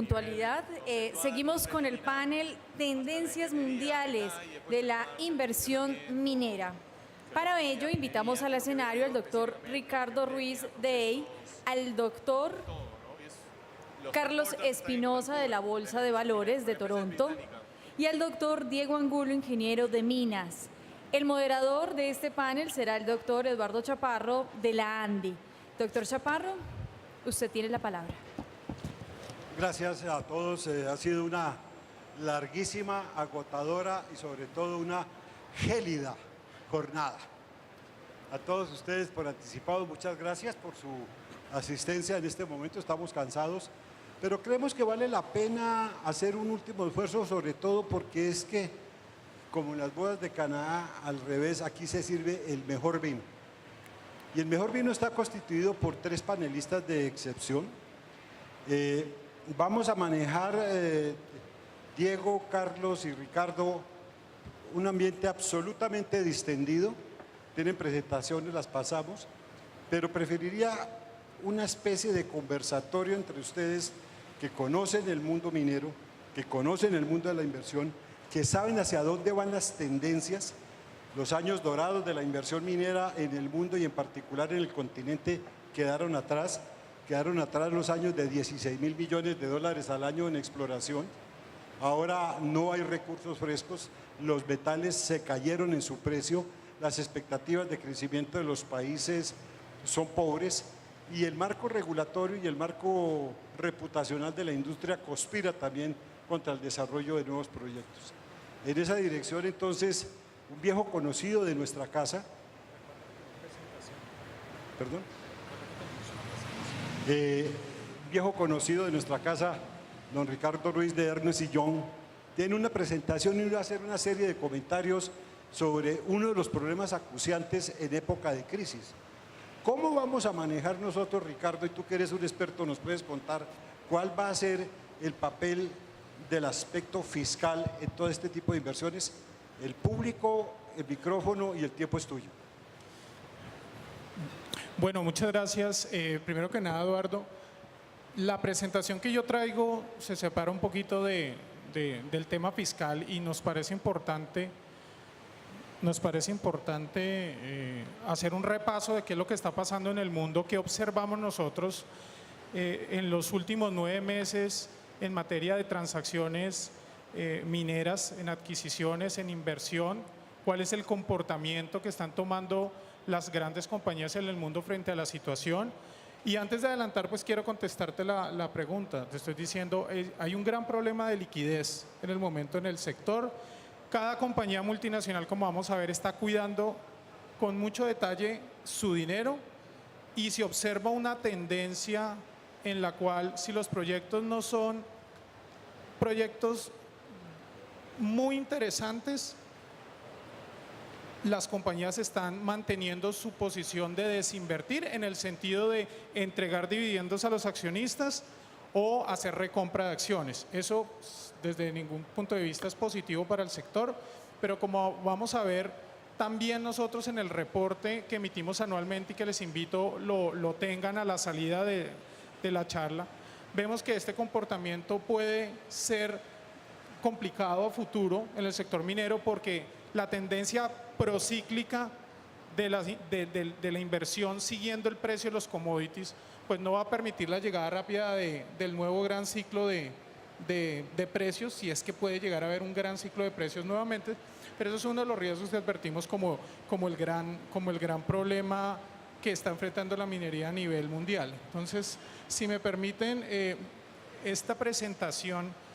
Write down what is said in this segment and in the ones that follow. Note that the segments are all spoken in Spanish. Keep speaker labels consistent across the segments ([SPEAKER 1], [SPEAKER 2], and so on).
[SPEAKER 1] Puntualidad. Seguimos con el panel Tendencias Mundiales de la Inversión Minera. Para ello invitamos al escenario al doctor Ricardo Ruiz Dey, al doctor Carlos Espinosa de la Bolsa de Valores de Toronto y al doctor Diego Angulo, ingeniero de minas. El moderador de este panel será el doctor Eduardo Chaparro de la ANDI. Doctor Chaparro, usted tiene la palabra.
[SPEAKER 2] Gracias a todos. Ha sido una larguísima, agotadora y sobre todo una gélida jornada. A todos ustedes por anticipado, muchas gracias por su asistencia en este momento. Estamos cansados, pero creemos que vale la pena hacer un último esfuerzo, sobre todo porque es que, como en las bodas de Canadá, al revés, aquí se sirve el mejor vino. Y el mejor vino está constituido por 3 panelistas de excepción. Vamos a manejar, Diego, Carlos y Ricardo, un ambiente absolutamente distendido. Tienen presentaciones, las pasamos, pero preferiría una especie de conversatorio entre ustedes que conocen el mundo minero, que conocen el mundo de la inversión, que saben hacia dónde van las tendencias. Los años dorados de la inversión minera en el mundo y en particular en el continente quedaron atrás. Quedaron atrás los años de 16.000 millones de dólares al año en exploración. Ahora no hay recursos frescos, los metales se cayeron en su precio, las expectativas de crecimiento de los países son pobres y el marco regulatorio y el marco reputacional de la industria conspira también contra el desarrollo de nuevos proyectos. En esa dirección, entonces, un viejo conocido de nuestra casa, perdón, viejo conocido de nuestra casa, don Ricardo Ruiz de Ernest & Young, tiene una presentación y va a hacer una serie de comentarios sobre uno de los problemas acuciantes en época de crisis. ¿Cómo vamos a manejar nosotros, Ricardo, y tú que eres un experto, nos puedes contar cuál va a ser el papel del aspecto fiscal en todo este tipo de inversiones? El público, el micrófono y el tiempo es tuyo.
[SPEAKER 3] Bueno, muchas gracias. Primero que nada, Eduardo, la presentación que yo traigo se separa un poquito del tema fiscal y nos parece importante hacer un repaso de qué es lo que está pasando en el mundo, qué observamos nosotros en los últimos 9 meses en materia de transacciones mineras, en adquisiciones, en inversión, cuál es el comportamiento que están tomando las grandes compañías en el mundo frente a la situación. Y antes de adelantar, pues quiero contestarte la pregunta. Te estoy diciendo, hay un gran problema de liquidez en el momento en el sector. Cada compañía multinacional, como vamos a ver, está cuidando con mucho detalle su dinero y se observa una tendencia en la cual, si los proyectos no son proyectos muy interesantes, las compañías están manteniendo su posición de desinvertir en el sentido de entregar dividendos a los accionistas o hacer recompra de acciones. Eso desde ningún punto de vista es positivo para el sector, pero como vamos a ver también nosotros en el reporte que emitimos anualmente y que les invito lo tengan a la salida de la charla, vemos que este comportamiento puede ser complicado a futuro en el sector minero porque la tendencia procíclica de la inversión siguiendo el precio de los commodities, pues no va a permitir la llegada rápida del nuevo gran ciclo de precios, si es que puede llegar a haber un gran ciclo de precios nuevamente, pero eso es uno de los riesgos que advertimos como el gran problema que está enfrentando la minería a nivel mundial. Entonces, si me permiten, esta presentación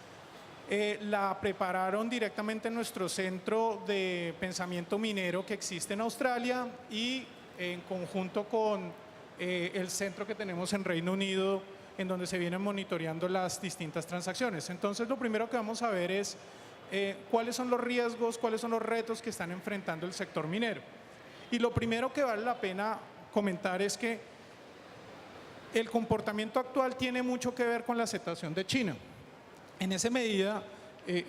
[SPEAKER 3] la prepararon directamente en nuestro centro de pensamiento minero que existe en Australia y en conjunto con el centro que tenemos en Reino Unido, en donde se vienen monitoreando las distintas transacciones. Entonces, lo primero que vamos a ver es cuáles son los riesgos, cuáles son los retos que están enfrentando el sector minero. Y lo primero que vale la pena comentar es que el comportamiento actual tiene mucho que ver con la aceptación de China. En esa medida,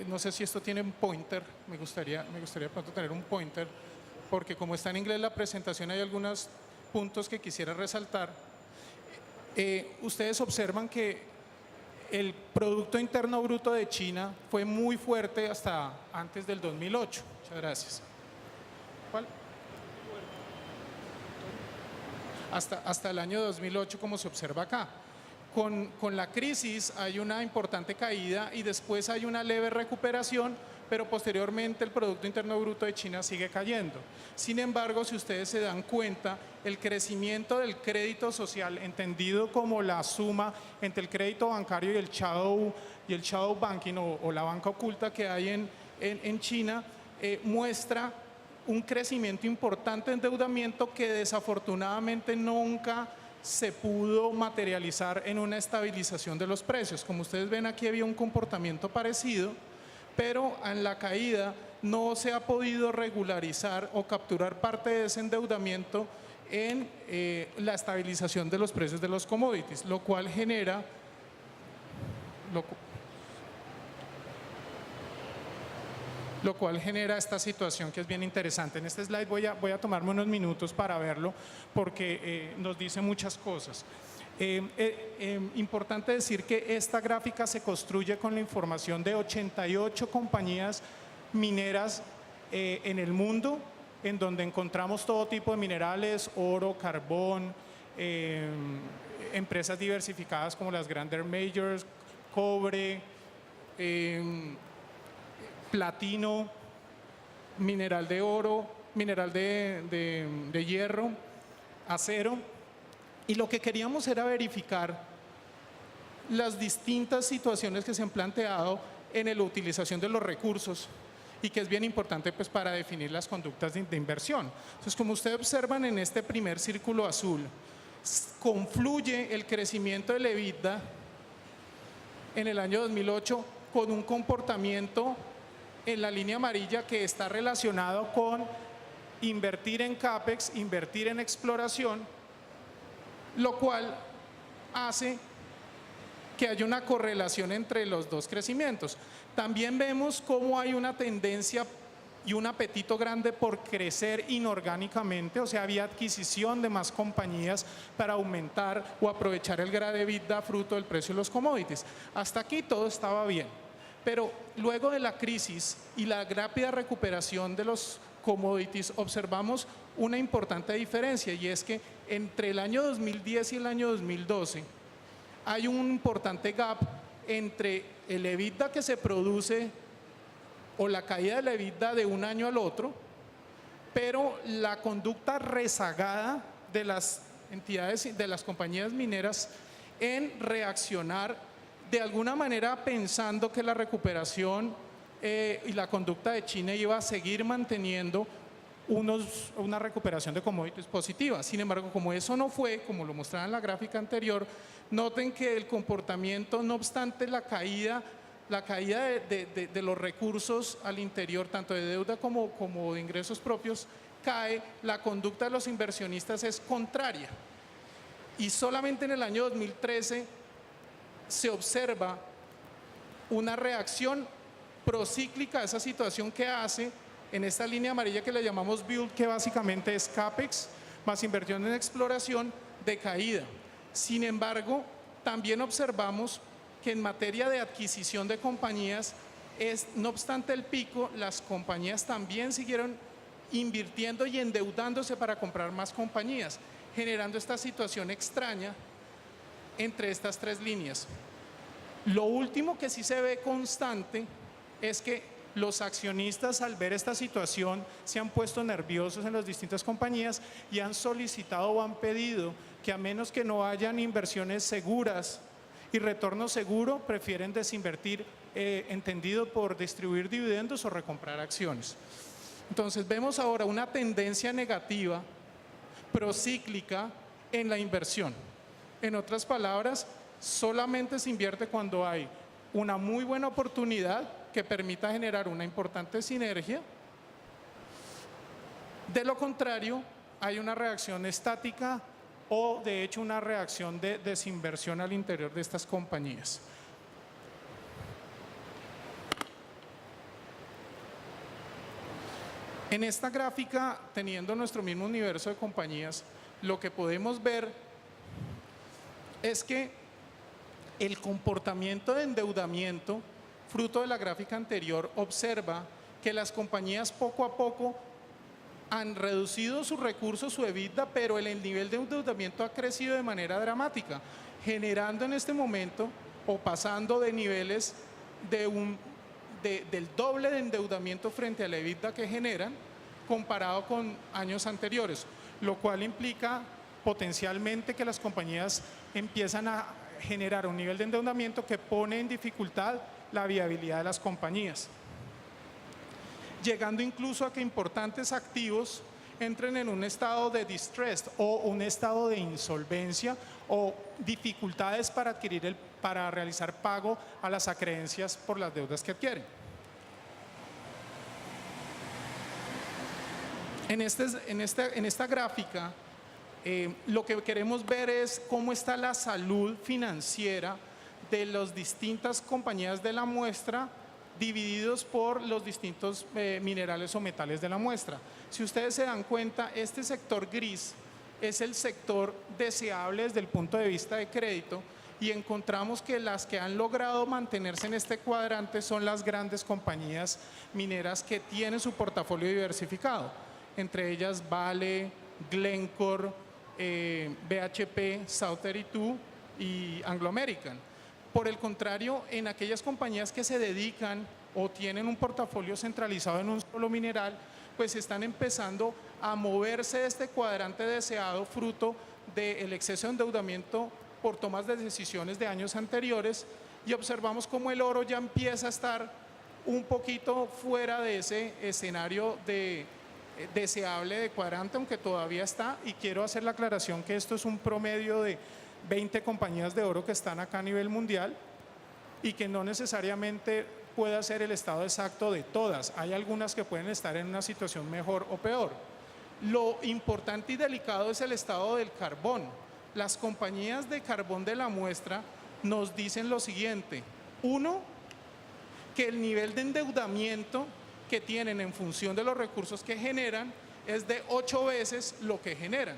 [SPEAKER 3] no sé si esto tiene un pointer, me gustaría pronto tener un pointer, porque como está en inglés la presentación hay algunos puntos que quisiera resaltar. Ustedes observan que el Producto Interno Bruto de China fue muy fuerte hasta antes del 2008. Muchas gracias. ¿Cuál? Hasta el año 2008, como se observa acá. Con la crisis hay una importante caída y después hay una leve recuperación, pero posteriormente el Producto Interno Bruto de China sigue cayendo. Sin embargo, si ustedes se dan cuenta, el crecimiento del crédito social, entendido como la suma entre el crédito bancario y el shadow banking o la banca oculta que hay en China, muestra un crecimiento importante de endeudamiento que desafortunadamente nunca se pudo materializar en una estabilización de los precios. Como ustedes ven, aquí había un comportamiento parecido, pero en la caída no se ha podido regularizar o capturar parte de ese endeudamiento en la estabilización de los precios de los commodities, lo cual genera esta situación que es bien interesante. En este slide voy a tomarme unos minutos para verlo porque nos dice muchas cosas. Importante decir que esta gráfica se construye con la información de 88 compañías mineras en el mundo, en donde encontramos todo tipo de minerales, oro, carbón, empresas diversificadas como las Grandes Majors, cobre, platino, mineral de oro, mineral de hierro, acero. Y lo que queríamos era verificar las distintas situaciones que se han planteado en la utilización de los recursos y que es bien importante pues, para definir las conductas de inversión. Entonces, como ustedes observan en este primer círculo azul, confluye el crecimiento del EBITDA en el año 2008 con un comportamiento en la línea amarilla que está relacionado con invertir en CAPEX, invertir en exploración, lo cual hace que haya una correlación entre los dos crecimientos. También vemos cómo hay una tendencia y un apetito grande por crecer inorgánicamente, o sea, había adquisición de más compañías para aumentar o aprovechar el grado de EBITDA fruto del precio de los commodities. Hasta aquí todo estaba bien, pero luego de la crisis y la rápida recuperación de los commodities, observamos una importante diferencia, y es que entre el año 2010 y el año 2012 hay un importante gap entre el EBITDA que se produce o la caída del EBITDA de un año al otro, pero la conducta rezagada de las entidades, de las compañías mineras en reaccionar de alguna manera pensando que la recuperación y la conducta de China iba a seguir manteniendo una recuperación de commodities positiva. Sin embargo, como eso no fue, como lo mostraba en la gráfica anterior, noten que el comportamiento, no obstante la caída de los recursos al interior, tanto de deuda como de ingresos propios, cae, la conducta de los inversionistas es contraria. Y solamente en el año 2013 se observa una reacción procíclica a esa situación que hace en esta línea amarilla que le llamamos build, que básicamente es CAPEX más inversión en exploración, de caída. Sin embargo, también observamos que en materia de adquisición de compañías, no obstante el pico, las compañías también siguieron invirtiendo y endeudándose para comprar más compañías, generando esta situación extraña entre estas tres líneas. Lo último que sí se ve constante es que los accionistas, al ver esta situación, se han puesto nerviosos en las distintas compañías y han solicitado o han pedido que, a menos que no hayan inversiones seguras y retorno seguro, prefieren desinvertir, entendido por distribuir dividendos o recomprar acciones. Entonces vemos ahora una tendencia negativa procíclica en la inversión. En otras palabras, solamente se invierte cuando hay una muy buena oportunidad que permita generar una importante sinergia. De lo contrario, hay una reacción estática o de hecho una reacción de desinversión al interior de estas compañías. En esta gráfica, teniendo nuestro mismo universo de compañías, lo que podemos ver es que El comportamiento de endeudamiento, fruto de la gráfica anterior, observa que las compañías poco a poco han reducido sus recursos, su EBITDA, pero el nivel de endeudamiento ha crecido de manera dramática, generando en este momento o pasando de niveles del doble de endeudamiento frente al EBITDA que generan comparado con años anteriores, lo cual implica potencialmente que las compañías empiezan a generar un nivel de endeudamiento que pone en dificultad la viabilidad de las compañías, llegando incluso a que importantes activos entren en un estado de distress o un estado de insolvencia o dificultades para realizar pago a las acreencias por las deudas que adquieren. En esta gráfica, lo que queremos ver es cómo está la salud financiera de las distintas compañías de la muestra divididos por los distintos minerales o metales de la muestra. Si ustedes se dan cuenta, este sector gris es el sector deseable desde el punto de vista de crédito y encontramos que las que han logrado mantenerse en este cuadrante son las grandes compañías mineras que tienen su portafolio diversificado, entre ellas Vale, Glencore, BHP, South32 y Anglo American. Por el contrario, en aquellas compañías que se dedican o tienen un portafolio centralizado en un solo mineral, pues están empezando a moverse de este cuadrante deseado fruto del exceso de endeudamiento por tomas de decisiones de años anteriores, y observamos cómo el oro ya empieza a estar un poquito fuera de ese escenario deseable de cuadrante, aunque todavía está, y quiero hacer la aclaración que esto es un promedio de 20 compañías de oro que están acá a nivel mundial y que no necesariamente puede ser el estado exacto de todas. Hay algunas que pueden estar en una situación mejor o peor. Lo importante y delicado es el estado del carbón. Las compañías de carbón de la muestra nos dicen lo siguiente: uno, que el nivel de endeudamiento que tienen en función de los recursos que generan es de 8 veces lo que generan,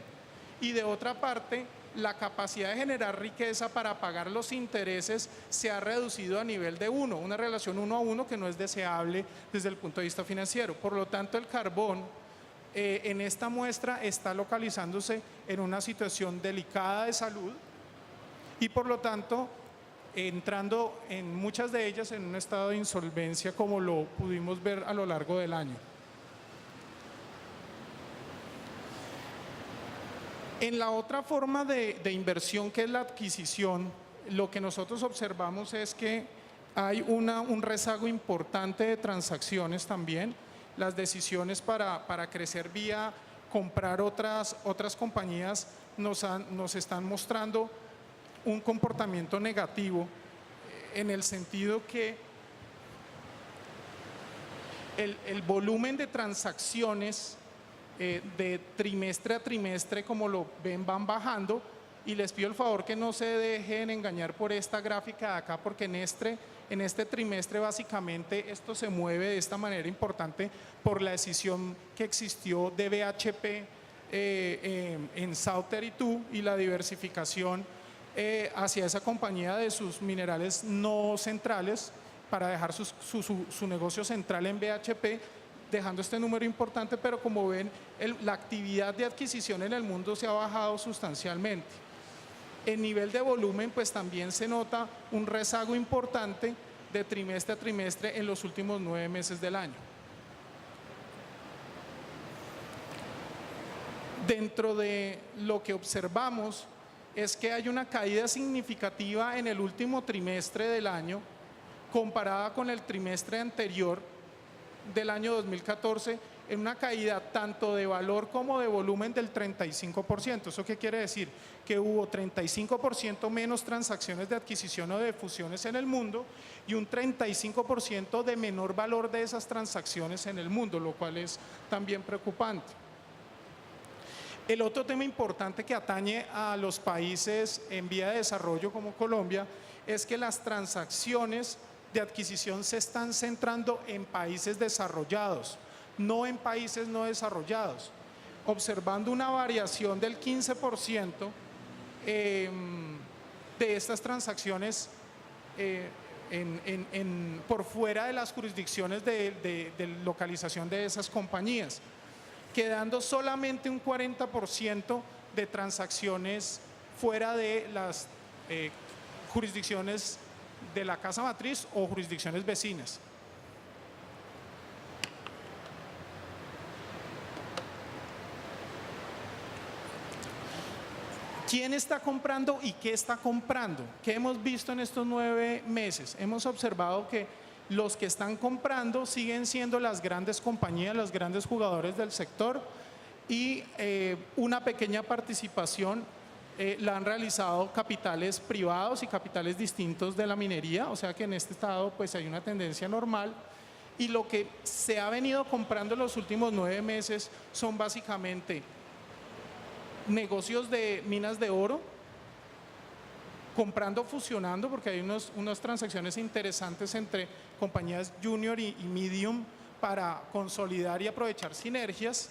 [SPEAKER 3] y de otra parte la capacidad de generar riqueza para pagar los intereses se ha reducido a nivel de 1, una relación 1 a 1 que no es deseable desde el punto de vista financiero. Por lo tanto, el carbón en esta muestra está localizándose en una situación delicada de salud y por lo tanto entrando en muchas de ellas en un estado de insolvencia, como lo pudimos ver a lo largo del año. En la otra forma de inversión, que es la adquisición, lo que nosotros observamos es que hay un rezago importante de transacciones también. Las decisiones para crecer vía comprar otras compañías nos están mostrando un comportamiento negativo, en el sentido que el volumen de transacciones de trimestre a trimestre, como lo ven, van bajando, y les pido el favor que no se dejen engañar por esta gráfica de acá, porque en este trimestre básicamente esto se mueve de esta manera importante por la decisión que existió de BHP en South32 y la diversificación hacia esa compañía de sus minerales no centrales para dejar su negocio central en BHP, dejando este número importante, pero como ven, la actividad de adquisición en el mundo se ha bajado sustancialmente. El nivel de volumen, pues también se nota un rezago importante de trimestre a trimestre en los últimos 9 meses del año. Dentro de lo que observamos es que hay una caída significativa en el último trimestre del año comparada con el trimestre anterior del año 2014, en una caída tanto de valor como de volumen del 35%. ¿Eso qué quiere decir? Que hubo 35% menos transacciones de adquisición o de fusiones en el mundo y un 35% de menor valor de esas transacciones en el mundo, lo cual es también preocupante. El otro tema importante que atañe a los países en vía de desarrollo como Colombia es que las transacciones de adquisición se están centrando en países desarrollados, no en países no desarrollados, observando una variación del 15% de estas transacciones por fuera de las jurisdicciones de localización de esas compañías, quedando solamente un 40% de transacciones fuera de las jurisdicciones de la casa matriz o jurisdicciones vecinas. ¿Quién está comprando y qué está comprando? ¿Qué hemos visto en estos 9 meses? Hemos observado que los que están comprando siguen siendo las grandes compañías, los grandes jugadores del sector, y una pequeña participación la han realizado capitales privados y capitales distintos de la minería, o sea que en este estado pues hay una tendencia normal, y lo que se ha venido comprando en los últimos 9 meses son básicamente negocios de minas de oro, comprando, fusionando, porque hay unas transacciones interesantes entre compañías junior y medium para consolidar y aprovechar sinergias.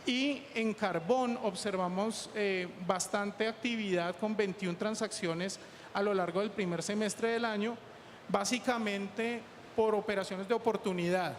[SPEAKER 3] Y en carbón observamos bastante actividad con 21 transacciones a lo largo del primer semestre del año, básicamente por operaciones de oportunidad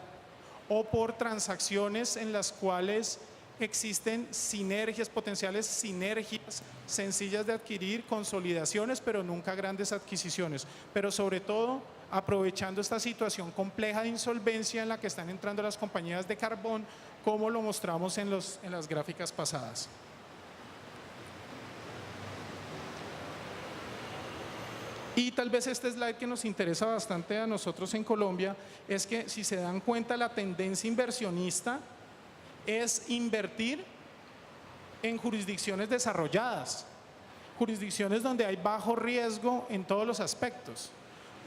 [SPEAKER 3] o por transacciones en las cuales existen sinergias, potenciales sinergias sencillas de adquirir, consolidaciones, pero nunca grandes adquisiciones. Pero sobre todo aprovechando esta situación compleja de insolvencia en la que están entrando las compañías de carbón, como lo mostramos en las gráficas pasadas. Y tal vez este slide que nos interesa bastante a nosotros en Colombia es que, si se dan cuenta, la tendencia inversionista es invertir en jurisdicciones desarrolladas, jurisdicciones donde hay bajo riesgo en todos los aspectos.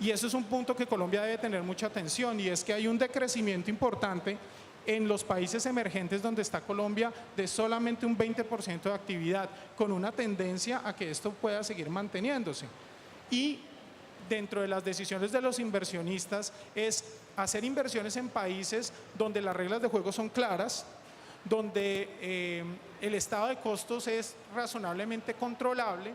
[SPEAKER 3] Y eso es un punto que Colombia debe tener mucha atención, y es que hay un decrecimiento importante en los países emergentes donde está Colombia de solamente un 20% de actividad, con una tendencia a que esto pueda seguir manteniéndose. Y dentro de las decisiones de los inversionistas es hacer inversiones en países donde las reglas de juego son claras, donde el estado de costos es razonablemente controlable,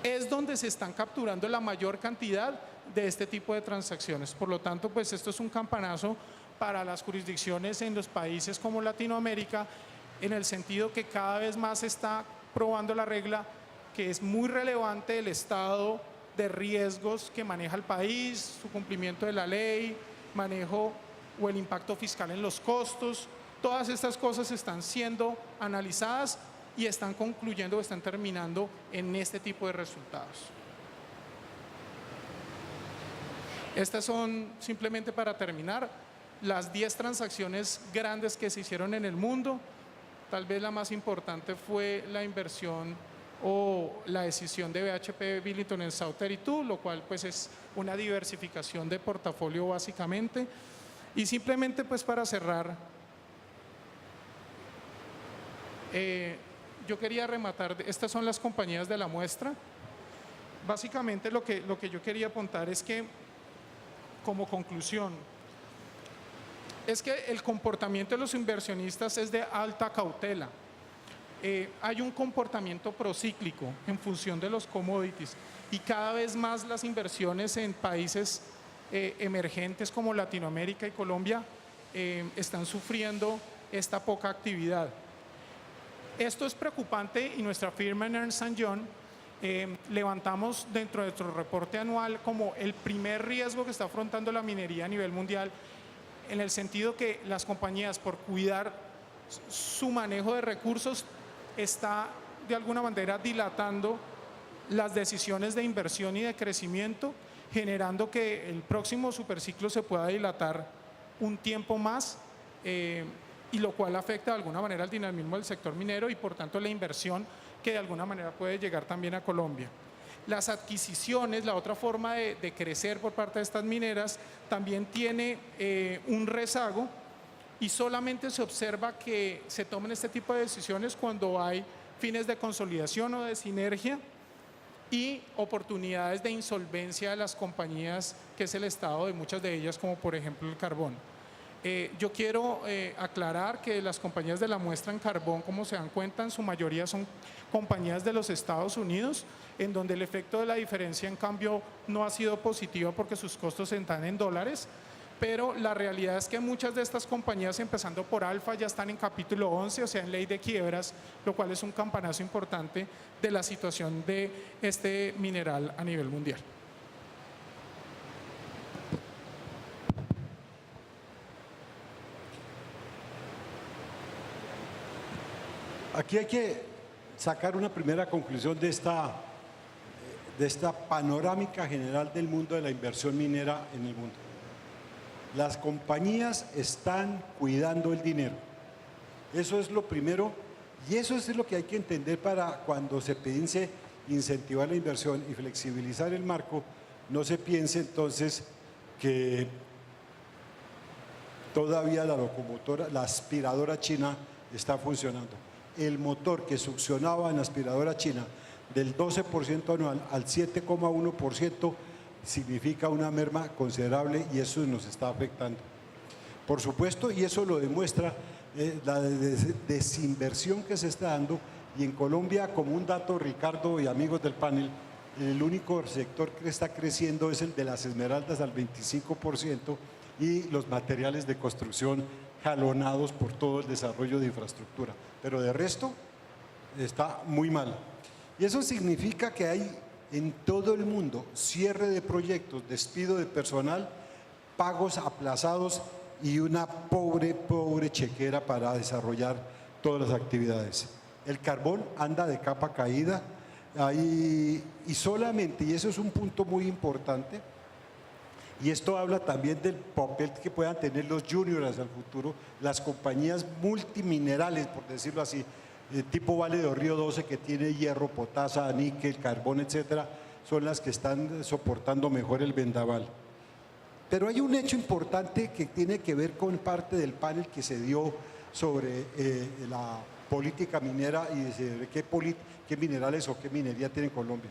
[SPEAKER 3] es donde se están capturando la mayor cantidad de este tipo de transacciones. Por lo tanto, pues esto es un campanazo para las jurisdicciones en los países como Latinoamérica, en el sentido que cada vez más se está probando la regla, que es muy relevante el estado de riesgos que maneja el país, su cumplimiento de la ley, manejo o el impacto fiscal en los costos. Todas estas cosas están siendo analizadas y están concluyendo o están terminando en este tipo de resultados. Estas son, simplemente para terminar, las 10 transacciones grandes que se hicieron en el mundo. Tal vez la más importante fue la inversión o la decisión de BHP Billiton en South 32, lo cual pues es una diversificación de portafolio básicamente. Y simplemente pues para cerrar, yo quería rematar, estas son las compañías de la muestra. Básicamente lo que yo quería apuntar es que, como conclusión, es que el comportamiento de los inversionistas es de alta cautela. Hay un comportamiento procíclico en función de los commodities, y cada vez más las inversiones en países emergentes como Latinoamérica y Colombia están sufriendo esta poca actividad. Esto es preocupante, y nuestra firma en Ernst & Young levantamos dentro de nuestro reporte anual como el primer riesgo que está afrontando la minería a nivel mundial, en el sentido que las compañías, por cuidar su manejo de recursos, está de alguna manera dilatando las decisiones de inversión y de crecimiento, generando que el próximo superciclo se pueda dilatar un tiempo más, y lo cual afecta de alguna manera al dinamismo del sector minero y por tanto la inversión que de alguna manera puede llegar también a Colombia. Las adquisiciones, la otra forma de crecer por parte de estas mineras, también tiene un rezago, y solamente se observa que se tomen este tipo de decisiones cuando hay fines de consolidación o de sinergia y oportunidades de insolvencia de las compañías, que es el estado de muchas de ellas, como por ejemplo el carbón. Yo quiero aclarar que las compañías de la muestra en carbón, como se dan cuenta, en su mayoría son compañías de los Estados Unidos, en donde el efecto de la diferencia en cambio no ha sido positivo porque sus costos están en dólares, pero la realidad es que muchas de estas compañías, empezando por Alfa, ya están en capítulo 11, o sea, en ley de quiebras, lo cual es un campanazo importante de la situación de este mineral a nivel mundial.
[SPEAKER 2] Aquí hay que sacar una primera conclusión de esta panorámica general del mundo de la inversión minera en el mundo. Las compañías están cuidando el dinero. Eso es lo primero y eso es lo que hay que entender para cuando se piense incentivar la inversión y flexibilizar el marco, no se piense entonces que todavía la locomotora, la aspiradora china está funcionando. El motor que succionaba en la aspiradora china del 12% anual al 7,1% significa una merma considerable y eso nos está afectando. Por supuesto, y eso lo demuestra la desinversión que se está dando, y en Colombia, como un dato, Ricardo y amigos del panel, el único sector que está creciendo es el de las esmeraldas al 25% y los materiales de construcción jalonados por todo el desarrollo de infraestructura. Pero de resto está muy mal. Y eso significa que hay en todo el mundo cierre de proyectos, despido de personal, pagos aplazados y una pobre chequera para desarrollar todas las actividades. El carbón anda de capa caída y solamente, y eso es un punto muy importante, y esto habla también del papel que puedan tener los juniors al futuro, las compañías multiminerales, por decirlo así, tipo Vale de Río 12, que tiene hierro, potasa, níquel, carbón, etcétera, son las que están soportando mejor el vendaval. Pero hay un hecho importante que tiene que ver con parte del panel que se dio sobre la política minera y de qué minerales o qué minería tiene Colombia.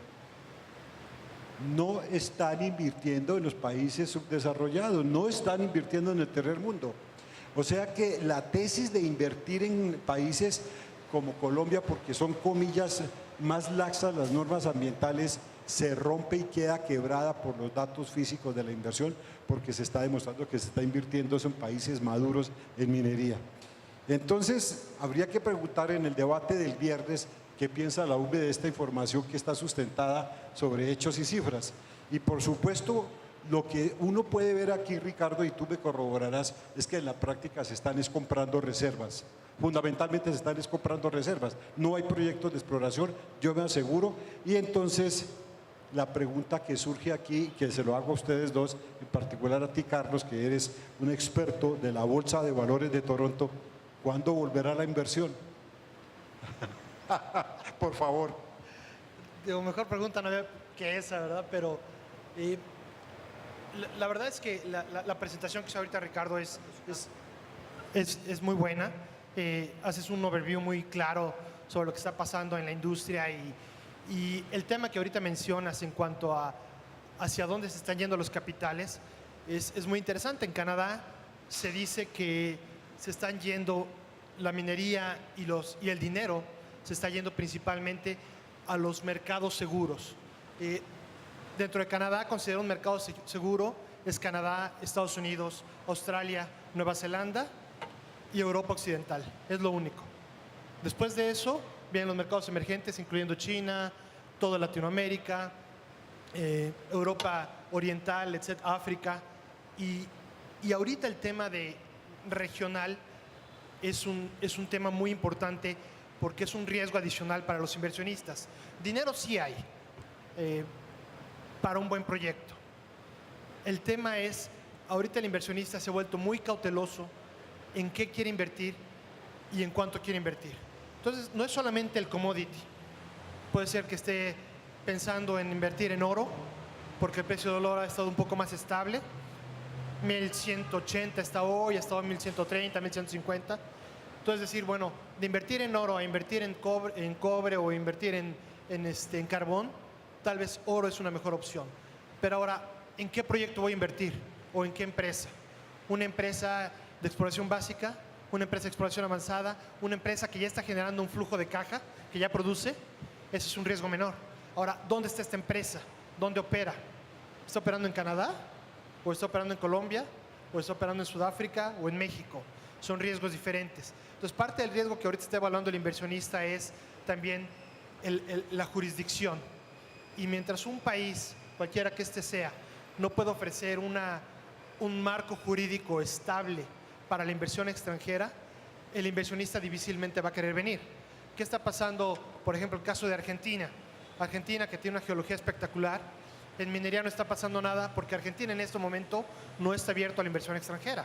[SPEAKER 2] No están invirtiendo en los países subdesarrollados, no están invirtiendo en el tercer mundo. O sea que la tesis de invertir en países como Colombia, porque son comillas más laxas las normas ambientales, se rompe y queda quebrada por los datos físicos de la inversión, porque se está demostrando que se está invirtiendo en países maduros en minería. Entonces, habría que preguntar en el debate del viernes qué piensa la UB de esta información que está sustentada sobre hechos y cifras. Y por supuesto, lo que uno puede ver aquí, Ricardo, y tú me corroborarás, es que en la práctica se están comprando reservas. Fundamentalmente se están comprando reservas. No hay proyectos de exploración, yo me aseguro. Y entonces, la pregunta que surge aquí, que se lo hago a ustedes dos, en particular a ti, Carlos, que eres un experto de la Bolsa de Valores de Toronto, ¿cuándo volverá la inversión? Por favor.
[SPEAKER 4] Digo, mejor pregunta no había que esa, ¿verdad? Pero la verdad es que la presentación que hizo ahorita Ricardo es muy buena. Haces un overview muy claro sobre lo que está pasando en la industria y el tema que ahorita mencionas en cuanto a hacia dónde se están yendo los capitales es muy interesante. En Canadá se dice que se están yendo la minería y el dinero se está yendo principalmente a los mercados seguros. Dentro de Canadá, considero un mercado seguro, es Canadá, Estados Unidos, Australia, Nueva Zelanda y Europa Occidental. Es lo único. Después de eso, vienen los mercados emergentes, incluyendo China, toda Latinoamérica, Europa Oriental, etc., África. Y ahorita el tema de regional es un tema muy importante porque es un riesgo adicional para los inversionistas. Dinero sí hay para un buen proyecto. El tema es, ahorita el inversionista se ha vuelto muy cauteloso en qué quiere invertir y en cuánto quiere invertir. Entonces, no es solamente el commodity. Puede ser que esté pensando en invertir en oro, porque el precio del oro ha estado un poco más estable. 1180 está hoy, ha estado en 1130, 1150. Entonces decir, bueno, de invertir en oro a invertir en cobre o invertir en carbón, tal vez oro es una mejor opción. Pero ahora, ¿en qué proyecto voy a invertir? ¿O en qué empresa? Una empresa de exploración básica, una empresa de exploración avanzada, una empresa que ya está generando un flujo de caja, que ya produce, ese es un riesgo menor. Ahora, ¿dónde está esta empresa? ¿Dónde opera? ¿Está operando en Canadá? ¿O está operando en Colombia? ¿O está operando en Sudáfrica? ¿O en México? Son riesgos diferentes. Entonces, parte del riesgo que ahorita está evaluando el inversionista es también la jurisdicción. Y mientras un país, cualquiera que este sea, no puede ofrecer un marco jurídico estable para la inversión extranjera, el inversionista difícilmente va a querer venir. ¿Qué está pasando, por ejemplo, el caso de Argentina? Argentina, que tiene una geología espectacular, en minería no está pasando nada porque Argentina en este momento no está abierto a la inversión extranjera.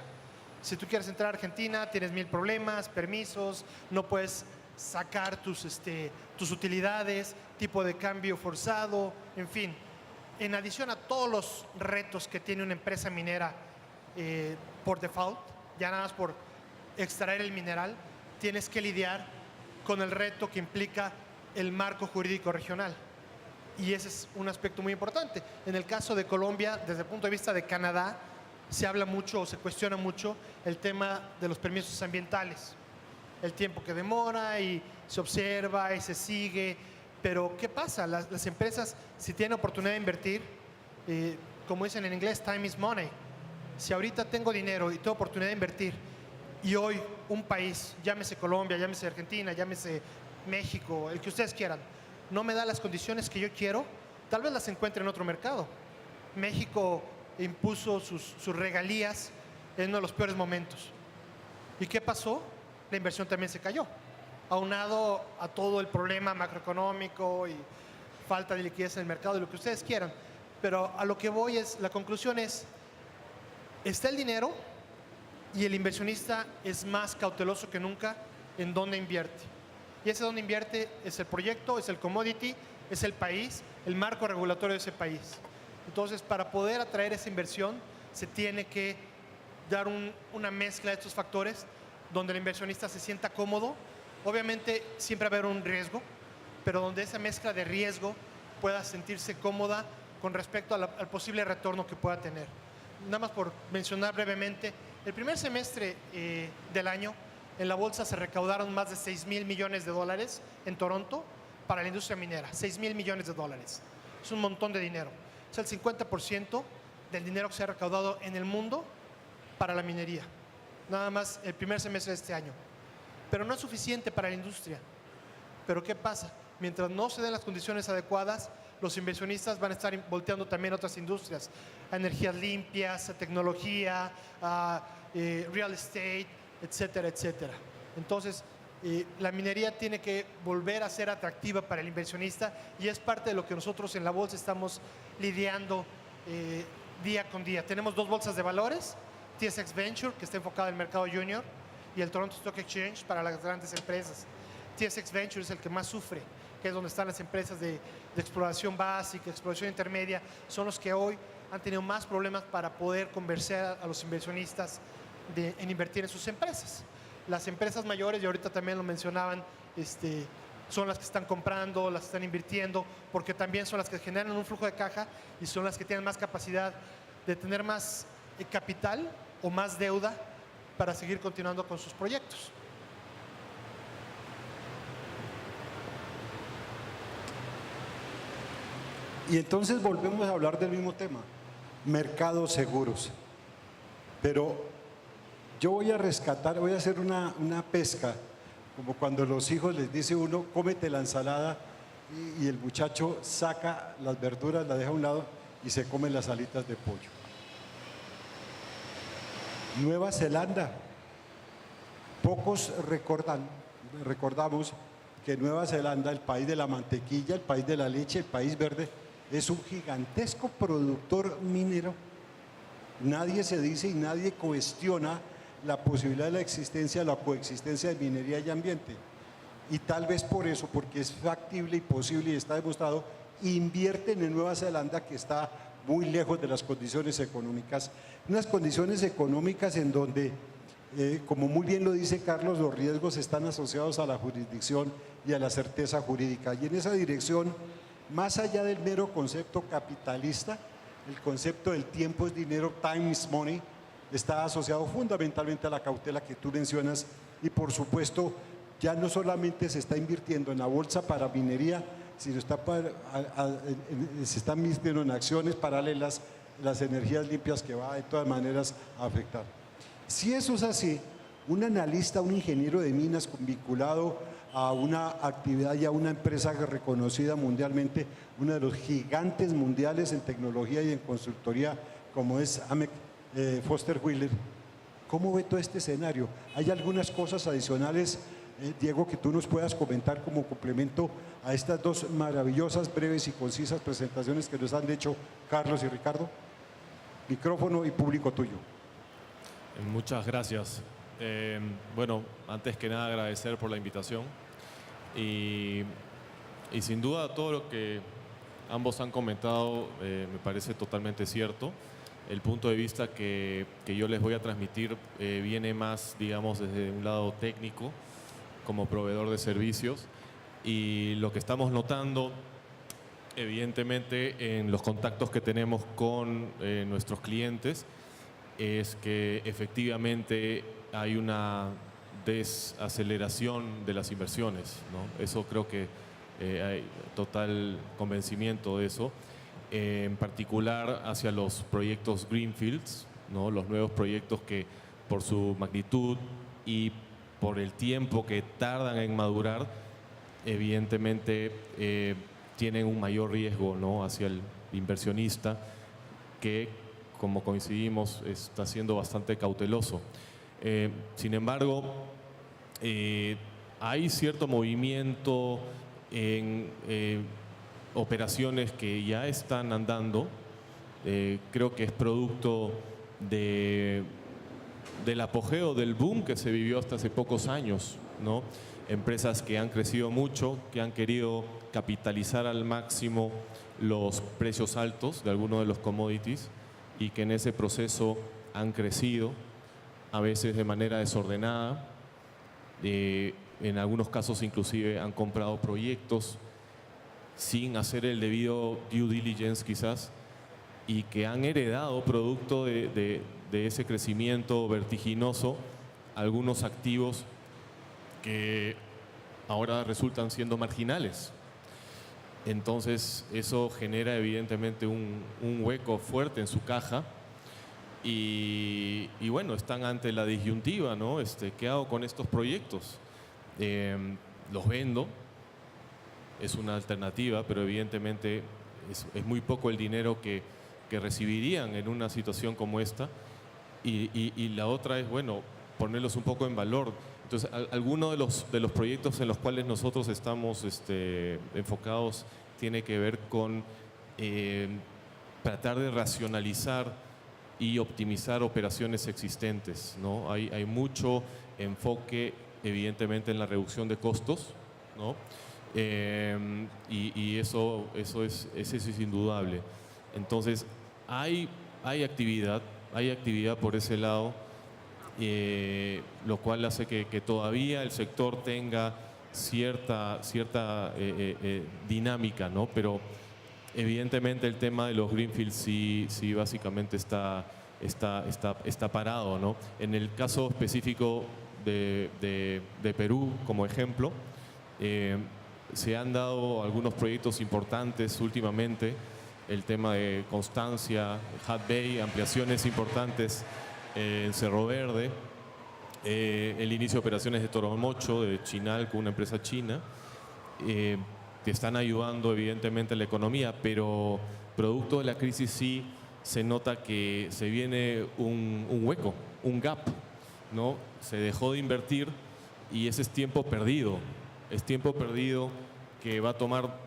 [SPEAKER 4] Si tú quieres entrar a Argentina, tienes 1000 problemas, permisos, no puedes sacar tus utilidades, tipo de cambio forzado, en fin. En adición a todos los retos que tiene una empresa minera por default, ya nada más por extraer el mineral, tienes que lidiar con el reto que implica el marco jurídico regional. Y ese es un aspecto muy importante. En el caso de Colombia, desde el punto de vista de Canadá, se habla mucho o se cuestiona mucho el tema de los permisos ambientales. El tiempo que demora y se observa y se sigue. Pero, ¿qué pasa? Las empresas, si tienen oportunidad de invertir, como dicen en inglés, time is money. Si ahorita tengo dinero y tengo oportunidad de invertir y hoy un país, llámese Colombia, llámese Argentina, llámese México, el que ustedes quieran, no me da las condiciones que yo quiero, tal vez las encuentre en otro mercado. México impuso sus regalías en uno de los peores momentos. ¿Y qué pasó? La inversión también se cayó, aunado a todo el problema macroeconómico y falta de liquidez en el mercado y lo que ustedes quieran. Pero a lo que voy es, la conclusión es, está el dinero y el inversionista es más cauteloso que nunca en dónde invierte. Y ese donde invierte es el proyecto, es el commodity, es el país, el marco regulatorio de ese país. Entonces, para poder atraer esa inversión, se tiene que dar una mezcla de estos factores donde el inversionista se sienta cómodo. Obviamente, siempre va a haber un riesgo, pero donde esa mezcla de riesgo pueda sentirse cómoda con respecto al posible retorno que pueda tener. Nada más por mencionar brevemente, el primer semestre del año, en la bolsa se recaudaron más de $6,000 millones en Toronto para la industria minera. $6,000 millones. Es un montón de dinero. Es el 50% del dinero que se ha recaudado en el mundo para la minería. Nada más el primer semestre de este año. Pero no es suficiente para la industria. Pero ¿qué pasa? Mientras no se den las condiciones adecuadas, los inversionistas van a estar volteando también a otras industrias, a energías limpias, a tecnología, a real estate, etcétera, etcétera. Entonces, la minería tiene que volver a ser atractiva para el inversionista y es parte de lo que nosotros en la bolsa estamos lidiando día con día. Tenemos 2 bolsas de valores, TSX Venture, que está enfocada en el mercado junior, y el Toronto Stock Exchange para las grandes empresas. TSX Venture es el que más sufre, que es donde están las empresas de exploración básica, exploración intermedia, son los que hoy han tenido más problemas para poder convencer a los inversionistas en invertir en sus empresas. Las empresas mayores, y ahorita también lo mencionaban, son las que están comprando, las que están invirtiendo, porque también son las que generan un flujo de caja y son las que tienen más capacidad de tener más capital o más deuda para seguir continuando con sus proyectos.
[SPEAKER 2] Y entonces volvemos a hablar del mismo tema, mercados seguros. Pero yo voy a rescatar, voy a hacer una pesca, como cuando los hijos les dice uno, cómete la ensalada, y el muchacho saca las verduras, las deja a un lado y se come las alitas de pollo. Nueva Zelanda. Pocos recordamos que Nueva Zelanda, el país de la mantequilla, el país de la leche, el país verde, es un gigantesco productor minero. Nadie se dice y nadie cuestiona la posibilidad de la existencia, la coexistencia de minería y ambiente. Y tal vez por eso, porque es factible y posible y está demostrado, invierten en Nueva Zelanda, que está muy lejos de las condiciones económicas. Unas condiciones económicas en donde, como muy bien lo dice Carlos, los riesgos están asociados a la jurisdicción y a la certeza jurídica. Y en esa dirección, más allá del mero concepto capitalista, el concepto del tiempo es dinero, time is money, está asociado fundamentalmente a la cautela que tú mencionas y por supuesto ya no solamente se está invirtiendo en la bolsa para minería, sino se está invirtiendo en acciones paralelas, las energías limpias que va de todas maneras a afectar. Si eso es así, un analista, un ingeniero de minas vinculado a una actividad y a una empresa reconocida mundialmente, uno de los gigantes mundiales en tecnología y en constructoría como es AMEC Foster Wheeler, ¿cómo ve todo este escenario? ¿Hay algunas cosas adicionales, Diego, que tú nos puedas comentar como complemento a estas dos maravillosas, breves y concisas presentaciones que nos han hecho Carlos y Ricardo? Micrófono y público tuyo.
[SPEAKER 5] Muchas gracias. Bueno, antes que nada agradecer por la invitación y sin duda todo lo que ambos han comentado me parece totalmente cierto. El punto de vista que yo les voy a transmitir viene más, digamos, desde un lado técnico, como proveedor de servicios, y lo que estamos notando, evidentemente, en los contactos que tenemos con nuestros clientes, es que efectivamente hay una desaceleración de las inversiones, ¿no? Eso creo que hay total convencimiento de eso. En particular hacia los proyectos Greenfields, ¿no? Los nuevos proyectos que por su magnitud y por el tiempo que tardan en madurar, evidentemente tienen un mayor riesgo, ¿no? Hacia el inversionista que, como coincidimos, está siendo bastante cauteloso. Sin embargo, hay cierto movimiento en operaciones que ya están andando. Creo que es producto del apogeo del boom que se vivió hasta hace pocos años, ¿no? Empresas que han crecido mucho, que han querido capitalizar al máximo los precios altos de algunos de los commodities y que en ese proceso han crecido, a veces de manera desordenada. En algunos casos inclusive han comprado proyectos sin hacer el debido due diligence quizás, y que han heredado producto de ese crecimiento vertiginoso algunos activos que ahora resultan siendo marginales. Entonces eso genera evidentemente un hueco fuerte en su caja y bueno, están ante la disyuntiva, ¿no? ¿Qué hago con estos proyectos? ¿Los vendo? Es una alternativa, pero evidentemente es muy poco el dinero que recibirían en una situación como esta. Y la otra es, bueno, ponerlos un poco en valor. Entonces, alguno de los proyectos en los cuales nosotros estamos enfocados tiene que ver con tratar de racionalizar y optimizar operaciones existentes, ¿no? Hay mucho enfoque, evidentemente, en la reducción de costos, ¿no? Y eso es indudable. Entonces, hay actividad por ese lado, lo cual hace que todavía el sector tenga cierta dinámica, ¿no? Pero evidentemente el tema de los greenfields sí básicamente está parado, ¿no? En el caso específico de Perú, como ejemplo, se han dado algunos proyectos importantes últimamente. El tema de Constancia, Hat Bay, ampliaciones importantes en Cerro Verde, el inicio de operaciones de Toromocho, de Chinalco, una empresa china, que están ayudando evidentemente a la economía, pero producto de la crisis sí se nota que se viene un hueco, un gap, ¿no? Se dejó de invertir y ese es tiempo perdido que va a tomar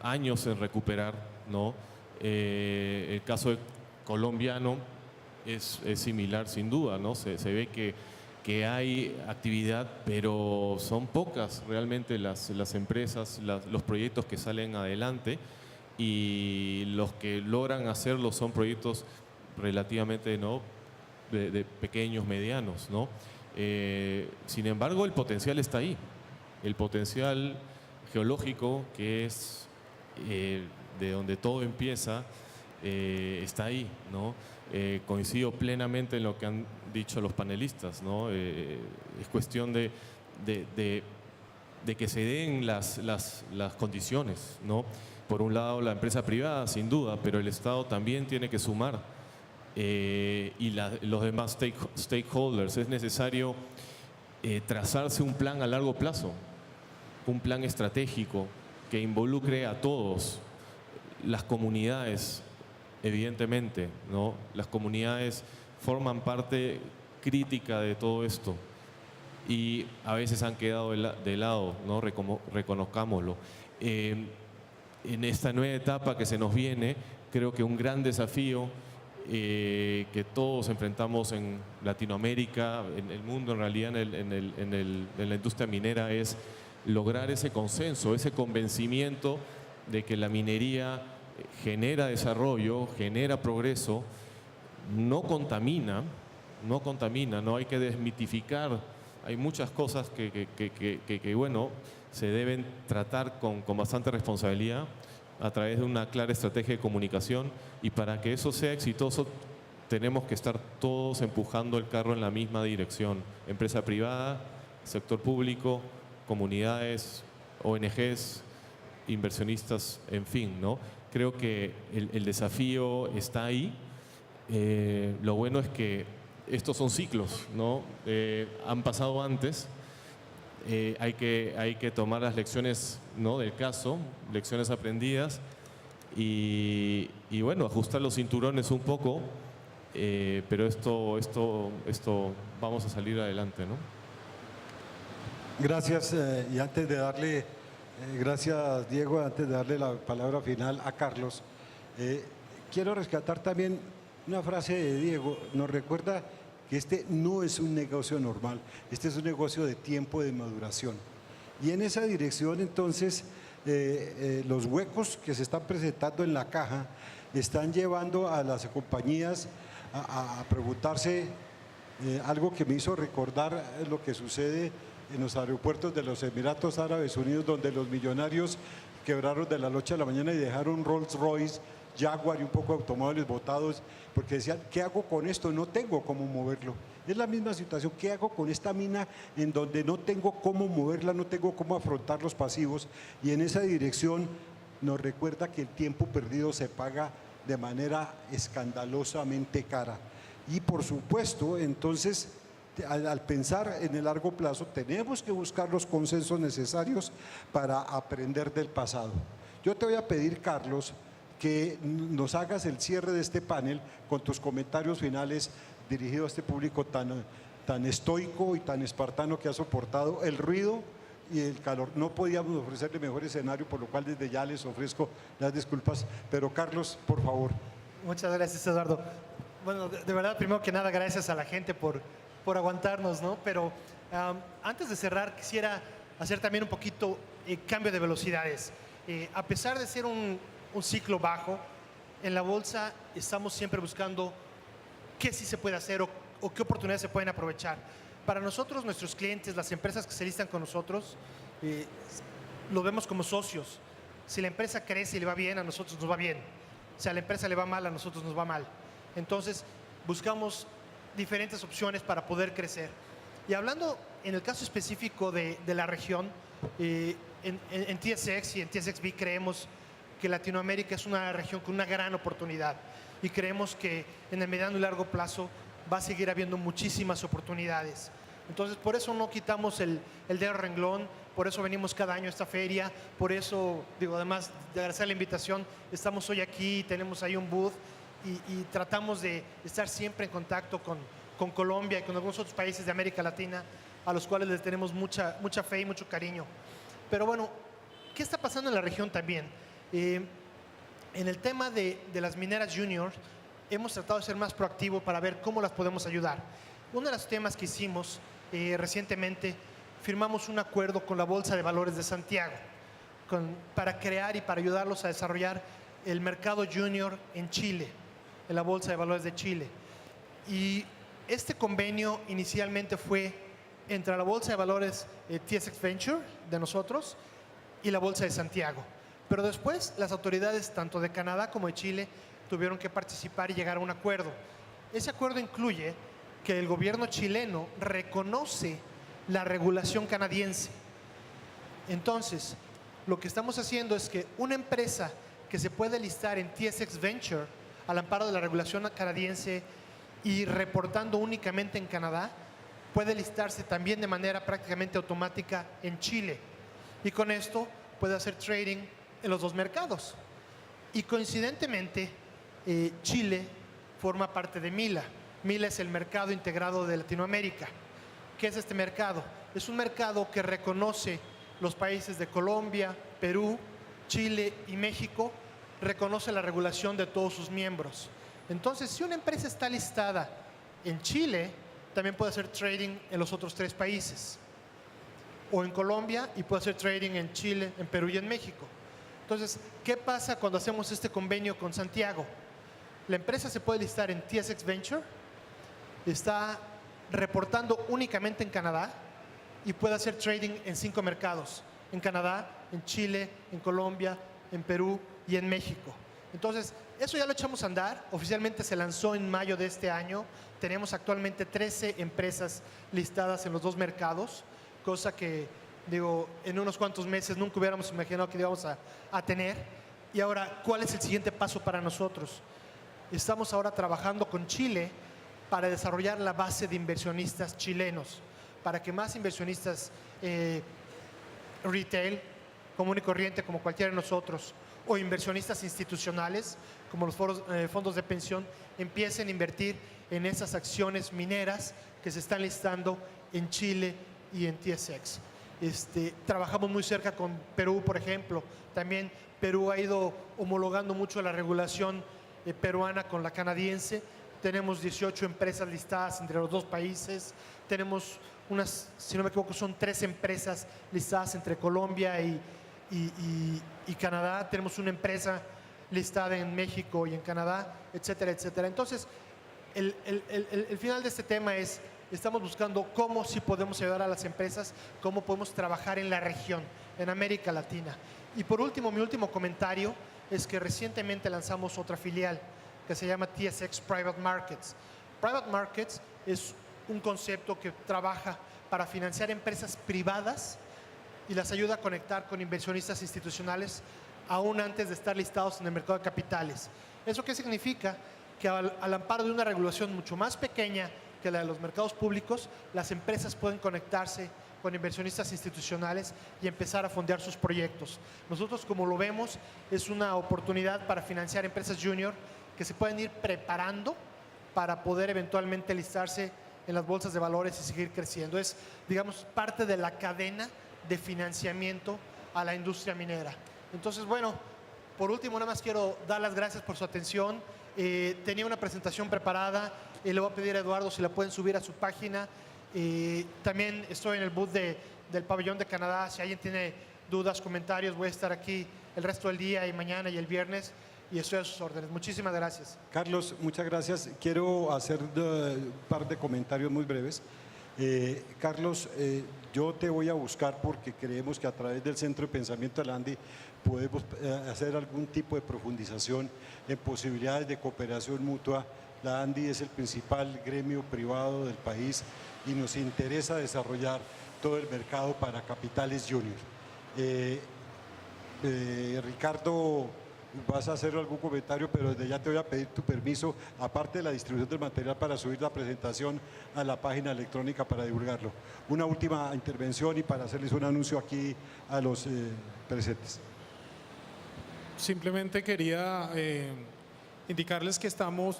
[SPEAKER 5] años en recuperar, ¿no? El caso colombiano es similar sin duda, ¿no? Se ve que hay actividad, pero son pocas realmente las empresas, los proyectos que salen adelante, y los que logran hacerlo son proyectos relativamente, ¿no?, de pequeños, medianos, ¿no? Sin embargo, el potencial está ahí. El potencial geológico, que es de donde todo empieza, está ahí, ¿no? Coincido plenamente en lo que han dicho los panelistas, ¿no? Es cuestión de que se den las condiciones, ¿no? Por un lado la empresa privada, sin duda, pero el Estado también tiene que sumar y los demás stakeholders. Es necesario trazarse un plan a largo plazo, un plan estratégico que involucre a todos, las comunidades, evidentemente, ¿no? Las comunidades forman parte crítica de todo esto y a veces han quedado de lado, ¿no? Reconozcámoslo. En esta nueva etapa que se nos viene, creo que un gran desafío que todos enfrentamos en Latinoamérica, en el mundo en realidad, en la industria minera, es lograr ese consenso, ese convencimiento de que la minería genera desarrollo, genera progreso, no contamina, no hay que desmitificar. Hay muchas cosas que bueno, se deben tratar con bastante responsabilidad a través de una clara estrategia de comunicación, y para que eso sea exitoso tenemos que estar todos empujando el carro en la misma dirección, empresa privada, sector público, comunidades, ONGs, inversionistas, en fin, ¿no? Creo que el desafío está ahí. Lo bueno es que estos son ciclos, ¿no? Han pasado antes. Hay que tomar las lecciones, ¿no? Del caso, lecciones aprendidas y bueno, ajustar los cinturones un poco, pero esto vamos a salir adelante, ¿no?
[SPEAKER 2] Gracias. Y antes de darle, gracias Diego, antes de darle la palabra final a Carlos, quiero rescatar también una frase de Diego. Nos recuerda que este no es un negocio normal, este es un negocio de tiempo de maduración. Y en esa dirección, entonces, los huecos que se están presentando en la caja están llevando a las compañías a preguntarse algo que me hizo recordar lo que sucede en los aeropuertos de los Emiratos Árabes Unidos, donde los millonarios quebraron de la noche a la mañana y dejaron Rolls Royce, Jaguar y un poco de automóviles botados, porque decían, ¿qué hago con esto? No tengo cómo moverlo. Es la misma situación, ¿qué hago con esta mina en donde no tengo cómo moverla, no tengo cómo afrontar los pasivos? Y en esa dirección nos recuerda que el tiempo perdido se paga de manera escandalosamente cara. Y por supuesto, entonces, al pensar en el largo plazo, tenemos que buscar los consensos necesarios para aprender del pasado. Yo te voy a pedir, Carlos, que nos hagas el cierre de este panel con tus comentarios finales dirigidos a este público tan estoico y tan espartano que ha soportado el ruido y el calor. No podíamos ofrecerle mejor escenario, por lo cual desde ya les ofrezco las disculpas. Pero Carlos, por favor.
[SPEAKER 4] Muchas gracias, Eduardo. Bueno, de verdad, primero que nada, gracias a la gente por aguantarnos, ¿no? Pero antes de cerrar, quisiera hacer también un poquito cambio de velocidades. A pesar de ser un ciclo bajo, en la bolsa estamos siempre buscando qué sí se puede hacer o qué oportunidades se pueden aprovechar. Para nosotros, nuestros clientes, las empresas que se listan con nosotros, lo vemos como socios. Si la empresa crece y le va bien, a nosotros nos va bien. Si a la empresa le va mal, a nosotros nos va mal. Entonces, buscamos diferentes opciones para poder crecer. Y hablando en el caso específico de la región, en TSX y en TSXV creemos que Latinoamérica es una región con una gran oportunidad y creemos que en el mediano y largo plazo va a seguir habiendo muchísimas oportunidades. Entonces, por eso no quitamos el dedo al renglón, por eso venimos cada año a esta feria, por eso, digo, además de agradecer la invitación, estamos hoy aquí, tenemos ahí un booth y tratamos de estar siempre en contacto con Colombia y con algunos otros países de América Latina a los cuales les tenemos mucha fe y mucho cariño. Pero bueno, ¿qué está pasando en la región también? En el tema de las mineras juniors, hemos tratado de ser más proactivos para ver cómo las podemos ayudar. Uno de los temas que hicimos recientemente, firmamos un acuerdo con la Bolsa de Valores de Santiago para crear y para ayudarlos a desarrollar el mercado junior en Chile, en la Bolsa de Valores de Chile. Y este convenio inicialmente fue entre la Bolsa de Valores TSX Venture de nosotros y la Bolsa de Santiago. Pero después las autoridades tanto de Canadá como de Chile tuvieron que participar y llegar a un acuerdo. Ese acuerdo incluye que el gobierno chileno reconoce la regulación canadiense. Entonces, lo que estamos haciendo es que una empresa que se puede listar en TSX Venture al amparo de la regulación canadiense y reportando únicamente en Canadá, puede listarse también de manera prácticamente automática en Chile. Y con esto puede hacer trading en los dos mercados. Y coincidentemente, Chile forma parte de MILA. MILA es el mercado integrado de Latinoamérica. ¿Qué es este mercado? Es un mercado que reconoce los países de Colombia, Perú, Chile y México, reconoce la regulación de todos sus miembros. Entonces, si una empresa está listada en Chile, también puede hacer trading en los otros 3 países. O en Colombia y puede hacer trading en Chile, en Perú y en México. Entonces, ¿qué pasa cuando hacemos este convenio con Santiago? La empresa se puede listar en TSX Venture, está reportando únicamente en Canadá y puede hacer trading en 5 mercados, en Canadá, en Chile, en Colombia, en Perú y en México. Entonces, eso ya lo echamos a andar, oficialmente se lanzó en mayo de este año, tenemos actualmente 13 empresas listadas en los 2 mercados, cosa que, digo, en unos cuantos meses nunca hubiéramos imaginado que íbamos a tener. Y ahora, ¿cuál es el siguiente paso para nosotros? Estamos ahora trabajando con Chile para desarrollar la base de inversionistas chilenos, para que más inversionistas retail, común y corriente como cualquiera de nosotros, o inversionistas institucionales como los fondos de pensión, empiecen a invertir en esas acciones mineras que se están listando en Chile y en TSX. Trabajamos muy cerca con Perú, por ejemplo. También Perú ha ido homologando mucho la regulación peruana con la canadiense. Tenemos 18 empresas listadas entre los 2 países. Tenemos unas, si no me equivoco, son 3 empresas listadas entre Colombia y Canadá. Tenemos una empresa listada en México y en Canadá, etcétera, etcétera. Entonces, el final de este tema es, estamos buscando cómo sí podemos ayudar a las empresas, cómo podemos trabajar en la región, en América Latina. Y por último, mi último comentario es que recientemente lanzamos otra filial que se llama TSX Private Markets. Private Markets es un concepto que trabaja para financiar empresas privadas y las ayuda a conectar con inversionistas institucionales aún antes de estar listados en el mercado de capitales. ¿Eso qué significa? Que al amparo de una regulación mucho más pequeña que la de los mercados públicos, las empresas pueden conectarse con inversionistas institucionales y empezar a fondear sus proyectos. Nosotros, como lo vemos, es una oportunidad para financiar empresas junior que se pueden ir preparando para poder eventualmente listarse en las bolsas de valores y seguir creciendo. Es, digamos, parte de la cadena de financiamiento a la industria minera. Entonces, bueno, por último, nada más quiero dar las gracias por su atención. Tenía una presentación preparada, le voy a pedir a Eduardo si la pueden subir a su página. También estoy en el booth del pabellón de Canadá. Si alguien tiene dudas, comentarios, voy a estar aquí el resto del día y mañana y el viernes y estoy a sus órdenes. Muchísimas gracias.
[SPEAKER 2] Carlos, muchas gracias. Quiero hacer un par de comentarios muy breves. Carlos, yo te voy a buscar porque creemos que a través del Centro de Pensamiento de la ANDI podemos hacer algún tipo de profundización en posibilidades de cooperación mutua. La ANDI es el principal gremio privado del país y nos interesa desarrollar todo el mercado para capitales junior. Ricardo, vas a hacer algún comentario, pero desde ya te voy a pedir tu permiso, aparte de la distribución del material, para subir la presentación a la página electrónica para divulgarlo. Una última intervención y para hacerles un anuncio aquí a los presentes.
[SPEAKER 3] Simplemente quería indicarles que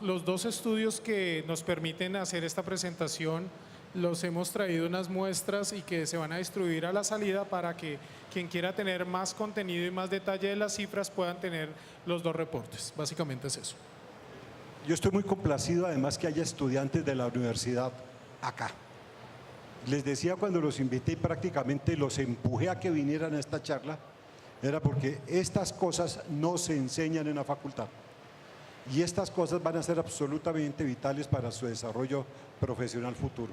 [SPEAKER 3] los 2 estudios que nos permiten hacer esta presentación, los hemos traído unas muestras y que se van a distribuir a la salida para que quien quiera tener más contenido y más detalle de las cifras puedan tener los 2 reportes. Básicamente es eso.
[SPEAKER 2] Yo estoy muy complacido además que haya estudiantes de la universidad acá. Les decía cuando los invité y prácticamente los empujé a que vinieran a esta charla, era porque estas cosas no se enseñan en la facultad. Y estas cosas van a ser absolutamente vitales para su desarrollo profesional futuro.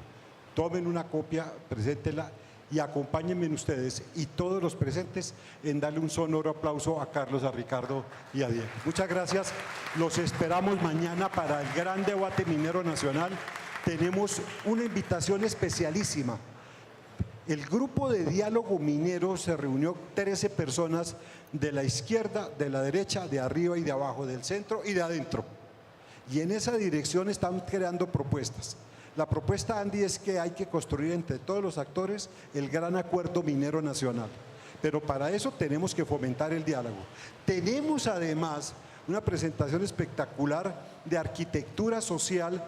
[SPEAKER 2] Tomen una copia, preséntenla y acompáñenme ustedes y todos los presentes en darle un sonoro aplauso a Carlos, a Ricardo y a Diego. Muchas gracias. Los esperamos mañana para el gran debate minero nacional. Tenemos una invitación especialísima. El grupo de diálogo minero se reunió 13 personas de la izquierda, de la derecha, de arriba y de abajo, del centro y de adentro. Y en esa dirección están creando propuestas. La propuesta, Andy, es que hay que construir entre todos los actores el gran acuerdo minero nacional. Pero para eso tenemos que fomentar el diálogo. Tenemos además una presentación espectacular de arquitectura social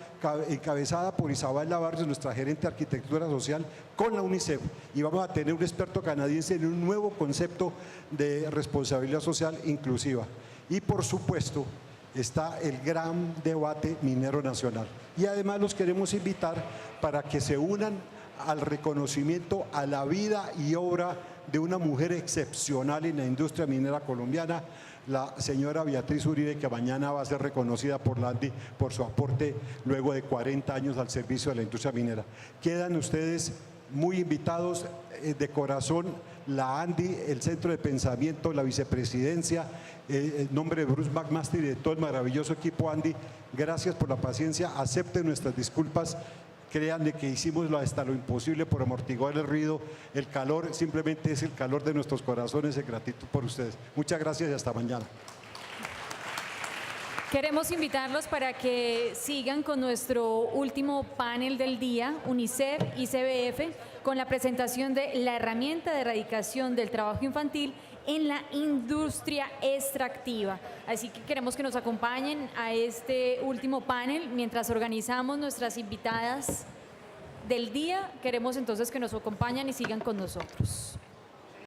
[SPEAKER 2] encabezada por Isabel Lavarres, nuestra gerente de arquitectura social, con la UNICEF. Y vamos a tener un experto canadiense en un nuevo concepto de responsabilidad social inclusiva. Y por supuesto, está el gran debate minero nacional. Y además los queremos invitar para que se unan al reconocimiento a la vida y obra de una mujer excepcional en la industria minera colombiana, la señora Beatriz Uribe, que mañana va a ser reconocida por la ANDI por su aporte luego de 40 años al servicio de la industria minera. Quedan ustedes muy invitados de corazón, la ANDI, el Centro de Pensamiento, la Vicepresidencia, en nombre de Bruce McMaster y de todo el maravilloso equipo ANDI, gracias por la paciencia, acepten nuestras disculpas, créanme que hicimos hasta lo imposible por amortiguar el ruido, el calor simplemente es el calor de nuestros corazones en gratitud por ustedes. Muchas gracias y hasta mañana.
[SPEAKER 1] Queremos invitarlos para que sigan con nuestro último panel del día, UNICEF y CBF, con la presentación de la herramienta de erradicación del trabajo infantil en la industria extractiva. Así que queremos que nos acompañen a este último panel mientras organizamos nuestras invitadas del día. Queremos entonces que nos acompañen y sigan con nosotros.